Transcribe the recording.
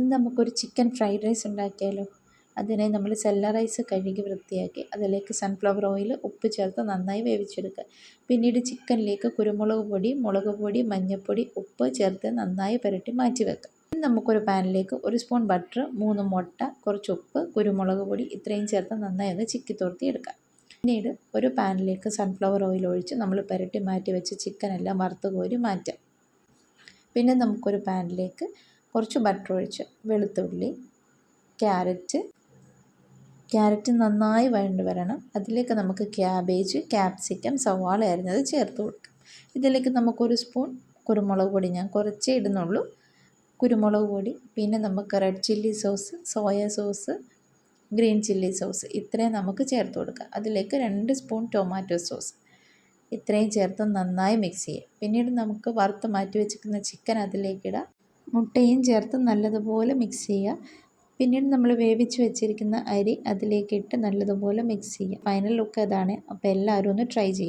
ഇന്ന് നമുക്കൊരു chicken fried rice ഉണ്ടാക്കിയാലോ. അതിനായി നമ്മൾ സെല്ല റൈസ് കഴുകി വൃത്തിയാക്കി അതിലേക്ക് സൺഫ്ലവർ ഓയിൽ ഉപ്പ് ചേർത്ത് നന്നായി വേവിച്ചെടുക്കുക. പിന്നീട് ചിക്കനിലേക്ക് കുരുമുളക് പൊടി, മുളക് പൊടി, മഞ്ഞൾപ്പൊടി, ഉപ്പ് ചേർത്ത് നന്നായി പുരട്ടി മാറ്റി വെക്കുക. ഇനി നമുക്കൊരു പാനിലേക്ക് 1 സ്പൂൺ ബട്ടർ, 3 മുട്ട, കുറച്ച് ഉപ്പ്, കുരുമുളക് പൊടി ഇത്രയും ചേർത്ത് നന്നായി ഒന്ന് ചിക്കി തോർത്തി എടുക്കുക. പിന്നീട് ഒരു പാനിലേക്ക് സൺഫ്ലവർ ഓയിൽ ഒഴിച്ച് നമ്മൾ പുരട്ടി മാറ്റി വെച്ച് ചിക്കനെല്ലാം വറുത്ത് കോരി മാറ്റാം. പിന്നെ നമുക്കൊരു പാനിലേക്ക് കുറച്ച് ബട്ടർ ഒഴിച്ച് വെളുത്തുള്ളി, ക്യാരറ്റ് നന്നായി വഴണ്ട് വരണം. അതിലേക്ക് നമുക്ക് ക്യാബേജ്, ക്യാപ്സിക്കം, സവാള അരിഞ്ഞത് ചേർത്ത് കൊടുക്കാം. ഇതിലേക്ക് നമുക്കൊരു സ്പൂൺ കുരുമുളക് പൊടി, ഞാൻ കുറച്ചേ ഇടുന്നുള്ളൂ, കുരുമുളക് പൊടി, പിന്നെ നമുക്ക് red chilli sauce, soya sauce, green chilli sauce ഇത്രയും നമുക്ക് ചേർത്ത് കൊടുക്കാം. അതിലേക്ക് 2 സ്പൂൺ ടൊമാറ്റോ സോസ് ഇത്രയും ചേർത്ത് നന്നായി മിക്സ് ചെയ്യുക. പിന്നീട് നമുക്ക് വറുത്ത് മാറ്റി വെച്ചിരിക്കുന്ന ചിക്കൻ അതിലേക്കിടാം. മുട്ടയും ചേർത്ത് നല്ലതുപോലെ മിക്സ് ചെയ്യുക. പിന്നീട് നമ്മൾ വേവിച്ച് വെച്ചിരിക്കുന്ന അരി അതിലേക്കിട്ട് നല്ലതുപോലെ മിക്സ് ചെയ്യുക. ഫൈനൽ ലുക്ക് അതാണ്. അപ്പോൾ എല്ലാവരും ഒന്ന് ട്രൈ ചെയ്യുക.